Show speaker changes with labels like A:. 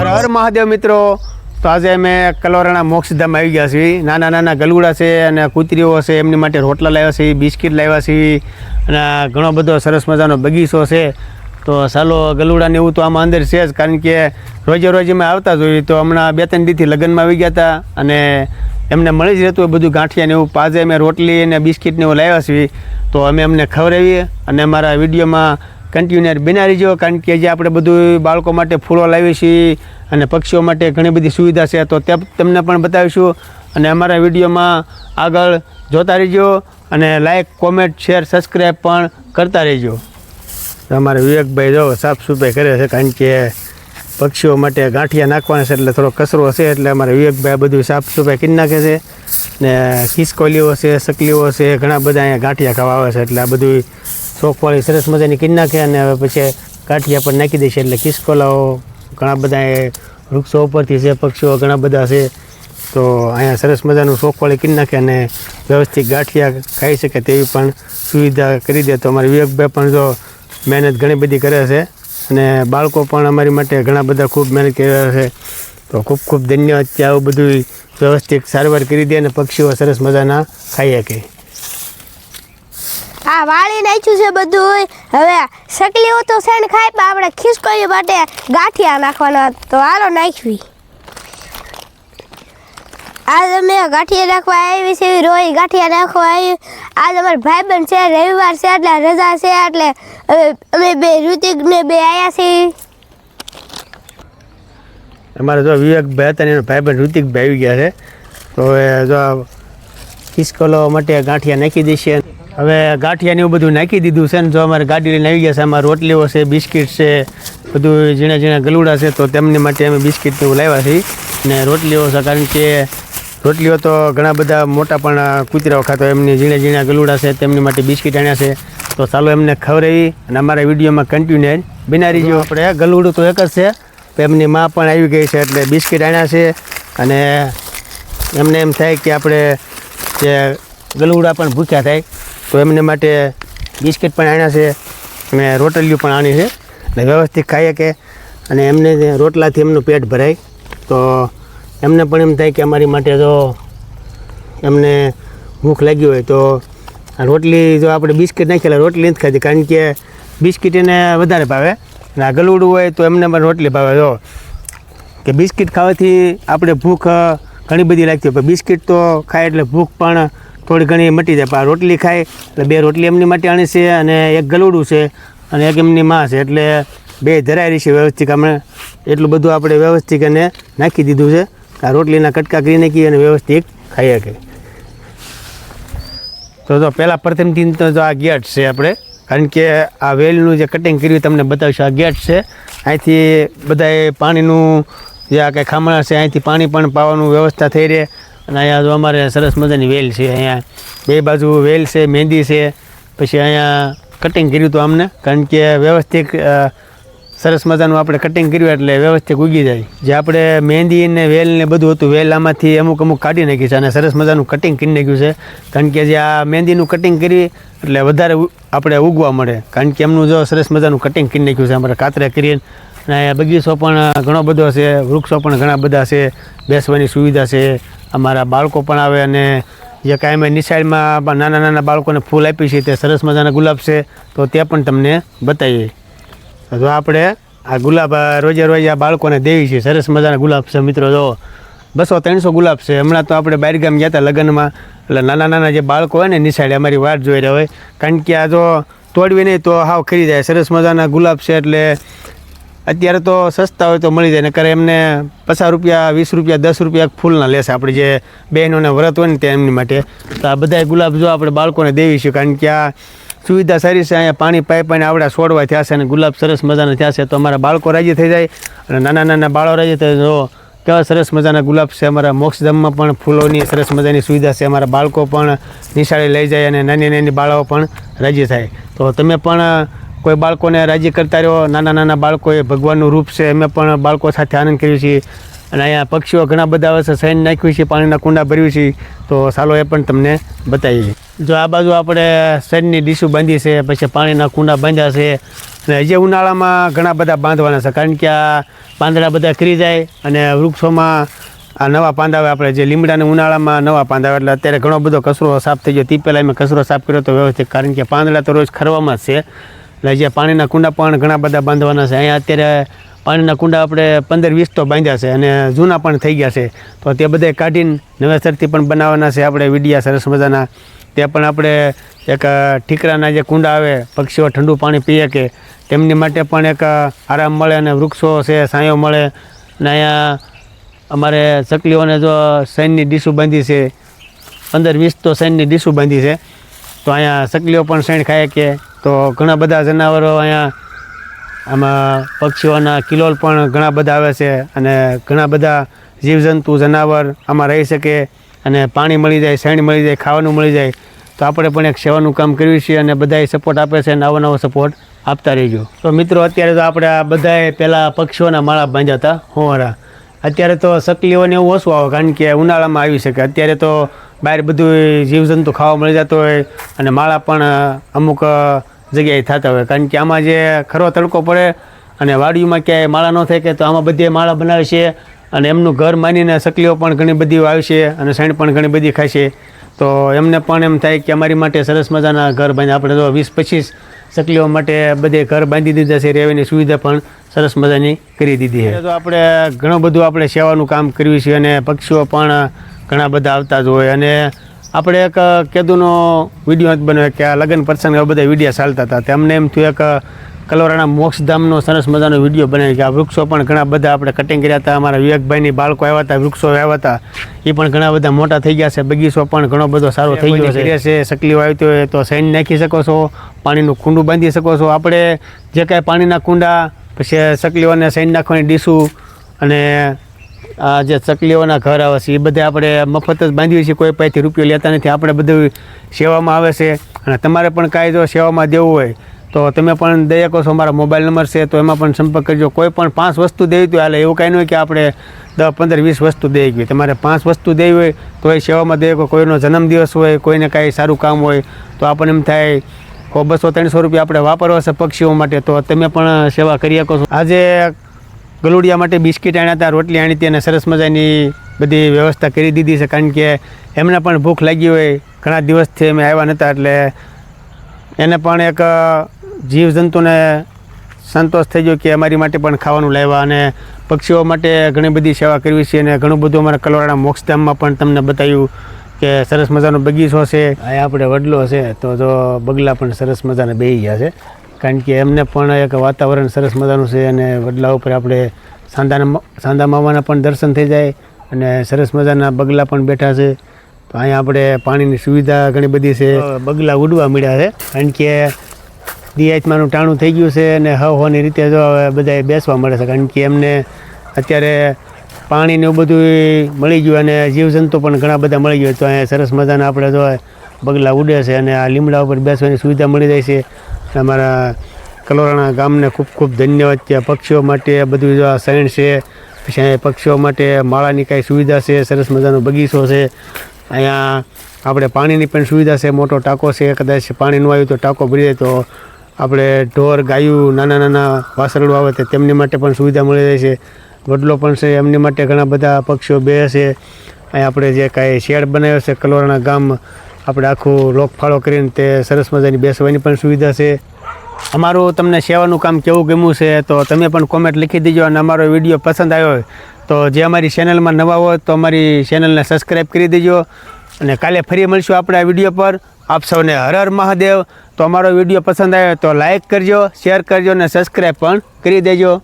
A: હર હર મહાદેવ મિત્રો. તો આજે અમે કલોરાના મોક્ષધામ આવી ગયા છીએ. નાના નાના ગલુડા છે અને કૂતરીઓ છે, એમની માટે રોટલા લાવ્યા છે, બિસ્કિટ લાવ્યા છે અને ઘણો બધો સરસ મજાનો બગીચો છે. તો ચાલો ગલુડાને એવું તો આમાં અંદર છે જ, કારણ કે રોજે રોજ અમે આવતા જ હોઈએ. તો હમણાં 2-3 દીથી લગ્નમાં આવી ગયા હતા અને એમને મળી જ રહેતું હોય બધું ગાંઠિયા ને એવું. આજે અમે રોટલી અને બિસ્કિટ ને એવું લાવ્યા છીએ, તો અમે અમને ખવડાવીએ અને અમારા વિડીયોમાં કન્ટિન્યુઅર બના રહીજો, કારણ કે જે આપણે બધું બાળકો માટે ફૂલો લાવીએ છીએ અને પક્ષીઓ માટે ઘણી બધી સુવિધા છે, તો તે તમને પણ બતાવીશું. અને અમારા વિડીયોમાં આગળ જોતા રહીજો અને લાઈક, કોમેન્ટ, શેર, સબસ્ક્રાઈબ પણ કરતા રહીજો. અમારા વિવેકભાઈ જો સાફ સફાઈ કરે છે, કારણ કે પક્ષીઓ માટે ગાંઠિયા નાખવાના છે એટલે થોડો કચરો છે, એટલે અમારા વિવેકભાઈ બધું સાફ સફાઈ કરી નાખે છે. ને ખિસકોલીઓ છે, સકલીઓ છે, ઘણા બધા અહીંયા ગાંઠિયા ખાવા આવે છે, એટલે આ બધું ચોકવાળી સરસ મજાની કરી નાખે અને હવે પછી ગાંઠિયા પર નાખી દેશે. એટલે ખિસકોલાઓ ઘણા બધા વૃક્ષો ઉપરથી છે, પક્ષીઓ ઘણા બધા છે, તો અહીંયા સરસ મજાનું ચોકવાળી કરી નાખે અને વ્યવસ્થિત ગાંઠિયા ખાઈ શકે તેવી પણ સુવિધા કરી દે. તો અમારા વિવેકભાઈ પણ જો મહેનત ઘણી બધી કરે છે અને બાળકો પણ અમારી માટે ઘણા બધા ખૂબ મહેનત કરી રહ્યા છે. તો ખૂબ ખૂબ ધન્યવાદ કે આવું બધું વ્યવસ્થિત સારવાર કરી દે અને પક્ષીઓ સરસ મજાના ખાઈ શકે.
B: આ વાળી નાખ્યું છે બધું. હવે સકલીઓ તો છે ને ખાય, પણ આપણે ખિસકોલી માટે ગાંઠિયા નાખવાના, તો હાલો નાખવી. આજ અમે ગાંઠિયા નાખવા આવી છે, રોઈ ગાંઠિયા નાખવા આવી. આજ અમારા ભાઈબંધ છે, રવિવાર છે એટલે રજા છે, એટલે અમે બે ઋતિક ને બે આવ્યા છીએ.
A: અમારે જો વિવેકભાઈ હતા ને એનો ભાઈબંધ ઋતિકભાઈ આવી ગયા છે, તો હવે જો ખિસકોલો માટે ગાંઠિયા નાખી દેશે. હવે ગાંઠિયાને એવું બધું નાખી દીધું છે ને જો અમારે ગાડી લઈને આવી ગયા છે. અમારે રોટલીઓ છે, બિસ્કિટ છે, બધું ઝીણા ઝીણા ગલુડા છે, તો તેમની માટે અમે બિસ્કિટ એવું લાવ્યા છીએ ને રોટલીઓ છે, કારણ કે રોટલીઓ તો ઘણા બધા મોટા પણ કૂતરાઓ ખાતો, એમની ઝીણા ઝીણા ગલુડા છે, તેમની માટે બિસ્કિટ આણ્યા છે. તો ચાલો એમને ખવડાવી અને અમારા વિડીયોમાં કન્ટિન્યુઅર બના રહીજો. આપણે ગલુડું તો એક જ છે, તો એમની માં પણ આવી ગઈ છે, એટલે બિસ્કિટ આણ્યા છે અને એમને એમ થાય કે આપણે જે ગલુડા પણ ભૂખ્યા થાય, તો એમને માટે બિસ્કિટ પણ આણ્યા છે અને રોટલીઓ પણ આણી છે, એટલે વ્યવસ્થિત ખાઈએ કે અને એમને રોટલાથી એમનું પેટ ભરાય. તો એમને પણ એમ થાય કે અમારી માટે જો એમને ભૂખ લાગી હોય તો રોટલી, જો આપણે બિસ્કિટ નાખેલા રોટલી નથી ખાધી, કારણ કે બિસ્કિટ એને વધારે ભાવે અને આ ગલુડું હોય તો એમને પણ રોટલી ભાવે. જો કે બિસ્કિટ ખાવાથી આપણે ભૂખ ઘણી બધી લાગતી હોય, પણ બિસ્કિટ તો ખાય એટલે ભૂખ પણ થોડી ઘણી મટી જાય. પણ રોટલી ખાય એટલે 2 રોટલી એમની માટે આણી છે અને 1 ગલુડું છે અને 1 એમની માં છે, એટલે 2 ધરાઈ રહી છે વ્યવસ્થિત. અમે એટલું બધું આપણે વ્યવસ્થિત એને નાખી દીધું છે. આ રોટલીના કટકા કરી નાખી અને વ્યવસ્થિત ખાઈ શકે. તો જો પહેલાં પ્રથમથી તો જો આ ગેટ છે આપણે, કારણ કે આ વેલનું જે કટિંગ કર્યું તમને બતાવીશું. આ ગેટ છે, અહીંથી બધાએ પાણીનું જે આ કંઈ ખામણા છે અહીંથી પાણી પણ પાવાનું વ્યવસ્થા થઈ રહે. અને અહીંયા જો અમારે સરસ મજાની વેલ છે, અહીંયા 2 બાજુ વેલ છે, મહેંદી છે. પછી અહીંયા કટિંગ કર્યું હતું અમને, કારણ કે વ્યવસ્થિત સરસ મજાનું આપણે કટિંગ કર્યું એટલે વ્યવસ્થિત ઉગી જાય. જે આપણે મહેંદી ને વેલ ને બધું હતું, વેલ આમાંથી અમુક કાઢી નાખી છે અને સરસ મજાનું કટિંગ કરી નાખ્યું છે, કારણ કે જે આ મહેંદીનું કટિંગ કરી એટલે વધારે આપણે ઉગવા મળે, કારણ કે એમનું જો સરસ મજાનું કટિંગ કરી નાખ્યું છે આપણે કાતરે કરીને. અને અહીંયા બગીચો પણ ઘણો બધો છે, વૃક્ષો પણ ઘણા બધા છે, બેસવાની સુવિધા છે. અમારા બાળકો પણ આવે અને જે કાંઈ અમે નિશાળમાં નાના નાના બાળકોને ફૂલ આપી છે, તે સરસ મજાના ગુલાબ છે, તો તે પણ તમને બતાવીએ. તો આપણે આ ગુલાબ રોજે રોજ આ બાળકોને દેવી છે. સરસ મજાના ગુલાબ છે મિત્રો, જો 200-300 ગુલાબ છે. હમણાં તો આપણે બહારગામ ગયા હતા લગ્નમાં, એટલે નાના નાના જે બાળકો હોય ને નિશાળે અમારી વાટ જોઈ રહ્યા હોય, કારણ કે આ જો તોડવી નહીં તો હાવ ખરી જાય. સરસ મજાના ગુલાબ છે, એટલે અત્યારે તો સસ્તા હોય તો મળી જાય, નકર એમને 50 રૂપિયા, 20 રૂપિયા, 10 રૂપિયા ફૂલના લેશે. આપણે જે બહેનોને વ્રત હોય ને તે એમની માટે. તો આ બધા ગુલાબ જો આપણે બાળકોને દેવી છે, કારણ કે આ સુવિધા સારી છે. અહીંયા પાણી પાઇપને આવડા છોડવા થયા છે અને ગુલાબ સરસ મજાના થયા છે, તો અમારા બાળકો રાજી થઈ જાય અને નાના નાના બાળકો રાજી થાય. જો કેવા સરસ મજાના ગુલાબ છે. અમારા મોક્ષધામમાં પણ ફૂલોની સરસ મજાની સુવિધા છે. અમારા બાળકો પણ નિશાળે લઈ જાય અને નાની નાની બાળાઓ પણ રાજી થાય. તો તમે પણ કોઈ બાળકોને રાજી કરતા રહ્યો. નાના નાના બાળકો એ ભગવાનનું રૂપ છે. અમે પણ બાળકો સાથે આનંદ કર્યો છીએ અને અહીંયા પક્ષીઓ ઘણા બધા આવે છે, સૈન નાખ્યું છે, પાણીના કુંડા ભર્યું છે, તો ચાલો એ પણ તમને બતાવીએ. જો આ બાજુ આપણે સૈનની ડીશું બાંધી છે, પછી પાણીના કુંડા બાંધ્યા છે અને હજી ઉનાળામાં ઘણા બધા બાંધવાના છે, કારણ કે આ પાંદડા બધા ખરી જાય અને વૃક્ષોમાં આ નવા પાંદા આવે. આપણે જે લીમડાને ઉનાળામાં નવા પાંદા આવે એટલે અત્યારે ઘણો બધો કચરો સાફ થઈ ગયો. તે પહેલાં મેં કચરો સાફ કર્યો તો વ્યવસ્થિત, કારણ કે પાંદડા તો રોજ ખરવામાં જ છે. એટલે જે પાણીના કુંડા પણ ઘણા બધા બાંધવાના છે. અહીંયા અત્યારે પાણીના કુંડા આપણે 15-20 તો બાંધ્યા છે અને જૂના પણ થઈ ગયા છે. તો તે બધા કાઢીને નવેસરથી પણ બનાવવાના છે આપણે વિડીયા સરસ મજાના. તે પણ આપણે એક ઠીકરાના જે કુંડા આવે, પક્ષીઓ ઠંડુ પાણી પીએ કે તેમની માટે પણ એક આરામ મળે અને વૃક્ષો છે, છાંયો મળે. અને અહીંયા અમારે ચકલીઓને જો સૈનની ડીશું બાંધી છે, 15-20 તો સૈનની ડીશું બાંધી છે. તો અહીંયા ચકલીઓ પણ સૈન ખાય કે. તો ઘણા બધા જનાવરો અહીંયા આમાં પક્ષીઓના કિલોલ પણ ઘણા બધા આવે છે અને ઘણા બધા જીવજંતુ જનાવર આમાં રહી શકે અને પાણી મળી જાય, સૈણ મળી જાય, ખાવાનું મળી જાય. તો આપણે પણ એક સેવાનું કામ કર્યું છે અને બધાએ સપોર્ટ આપે છે અને નવો સપોર્ટ આપતા રહીજો. તો મિત્રો અત્યારે તો આપણે આ બધાએ પહેલાં પક્ષીઓના માળા બાંધ્યા હતા હોવાળા. અત્યારે તો ચકલીઓને એવું ઓછું આવે, કારણ કે ઉનાળામાં આવી શકે. અત્યારે તો બહાર બધું જીવજંતુ ખાવા મળી જતો હોય અને માળા પણ અમુક જગ્યાએ થતા હોય, કારણ કે આમાં જે ખરો તડકો પડે અને વાડીમાં ક્યાંય માળા ન થાય કે તો આમાં બધે માળા બનાવે છે અને એમનું ઘર માનીને ચકલીઓ પણ ઘણી બધી આવશે અને સાઈણ પણ ઘણી બધી ખાશે. તો એમને પણ એમ થાય કે અમારી માટે સરસ મજાના ઘર બાંધી. આપણે તો 20-25 ચકલીઓ માટે બધે ઘર બાંધી દીધા છે, રહેવાની સુવિધા પણ સરસ મજાની કરી દીધી છે. તો આપણે ઘણું બધું આપણે સેવાનું કામ કર્યું છે અને પક્ષીઓ પણ ઘણા બધા આવતા જ હોય. અને આપણે એક કેદુનો વિડીયો બનાવ્યો કે આ લગ્ન પ્રસંગ બધા વિડીયો ચાલતા હતા. તેમને એમ થયું એક કલોરાના મોક્ષધામનો સરસ મજાનો વિડીયો બનાવ્યો કે આ વૃક્ષો પણ ઘણા બધા આપણે કટિંગ કર્યા હતા. અમારા વિવેકભાઈની બાળકો આવ્યા હતા, વૃક્ષો આવ્યા હતા, એ પણ ઘણા બધા મોટા થઈ ગયા છે. બગીચો પણ ઘણો બધો સારો થઈ ગયો છે. ચકલીઓ આવી હોય તો સૈન નાખી શકો છો, પાણીનું કુંડું બાંધી શકો છો. આપણે જે કાંઈ પાણીના કુંડા, પછી ચકલીઓને સૈન નાખવાની ડીશું અને આ જે ચકલીઓના ઘર આવે છે એ બધા આપણે મફત જ બાંધીએ છીએ, કોઈ પાસેથી રૂપિયો લેતા નથી. આપણે બધું સેવામાં આવે છે અને તમારે પણ કાંઈ જો સેવામાં દેવું હોય તો તમે પણ દઈ શકો છો. મારા મોબાઈલ નંબર છે, તો એમાં પણ સંપર્ક કરજો. કોઈ પણ 5 વસ્તુ દેવી તો હાલે, એવું કાંઈ નહીં કે આપણે 10, 15, 20 વસ્તુ દેવી હોય. તમારે 5 વસ્તુ દેવી હોય તો એ સેવામાં દે. કોઈનો જન્મદિવસ હોય, કોઈને કાંઈ સારું કામ હોય તો આપણને એમ થાય 200-300 રૂપિયા આપણે વાપરવા છે પક્ષીઓ માટે, તો તમે પણ સેવા કરી શકો છો. આજે ગલુડિયા માટે બિસ્કિટ આણ્યા હતા, રોટલી આણી હતી અને સરસ મજાની બધી વ્યવસ્થા કરી દીધી છે, કારણ કે એમને પણ ભૂખ લાગી હોય. ઘણા દિવસથી અમે આવ્યા નહોતા એટલે એને પણ એક જીવજંતુને સંતોષ થઈ ગયો કે અમારી માટે પણ ખાવાનું લાવ્યા. અને પક્ષીઓ માટે ઘણી બધી સેવા કરવી છે અને ઘણું બધું અમારા કલોરાના મોક્ષધામમાં પણ તમને બતાવ્યું કે સરસ મજાનો બગીચો છે. અહીંયા આપણે વડલો છે તો જો બગલા પણ સરસ મજાના બેસી ગયા છે, કારણ કે એમને પણ એક વાતાવરણ સરસ મજાનું છે અને વડલા ઉપર આપણે સાંદા મામાના પણ દર્શન થઈ જાય અને સરસ મજાના બગલા પણ બેઠા છે. તો અહીંયા આપણે પાણીની સુવિધા ઘણી બધી છે. બગલા ઉડવા મળ્યા છે, કારણ કે દિયાચમાનું ટાણું થઈ ગયું છે અને હવાની રીતે જો બધાએ બેસવા મળે છે, કારણ કે એમને અત્યારે પાણીને એવું બધું મળી ગયું અને જીવજંતુ પણ ઘણા બધા મળી ગયું. તો અહીંયા સરસ મજાના આપણે જો બગલા ઉડે છે અને આ લીમડા ઉપર બેસવાની સુવિધા મળી જાય છે. અમારા કલોરાના ગામને ખૂબ ખૂબ ધન્યવાદ કે પક્ષીઓ માટે બધું જો સૈણ છે, પછી અહીંયા પક્ષીઓ માટે માળાની કાંઈ સુવિધા છે, સરસ મજાનો બગીચો છે. અહીંયા આપણે પાણીની પણ સુવિધા છે, મોટો ટાંકો છે. કદાચ પાણી ન આવ્યું તો ટાંકો ભરી જાય તો આપણે ઢોર, ગાયું, નાના નાના વાસરડું આવે તો તેમની માટે પણ સુવિધા મળી જાય છે. વડલો પણ છે, એમની માટે ઘણા બધા પક્ષીઓ બે છે. અહીંયા આપણે જે કાંઈ શેડ બનાવ્યો છે કલોરાના ગામ, આપણે આખું લોકફાળો કરીને તે સરસ મજાની બેસવાની પણ સુવિધા છે. અમારું તમને સેવાનું કામ કેવું ગમ્યું છે તો તમે પણ કોમેન્ટ લખી દેજો. અને અમારો વિડીયો પસંદ આવ્યો હોય તો જે અમારી ચેનલમાં નવા હોય તો અમારી ચેનલને સબસ્ક્રાઈબ કરી દેજો. અને કાલે ફરી મળીશું આપણે આ વિડીયો પર. આપ સૌને હર હર મહાદેવ. તો અમારો વિડીયો પસંદ આવ્યો તો લાઈક કરજો, શેર કરજો અને સબસ્ક્રાઈબ પણ કરી દેજો.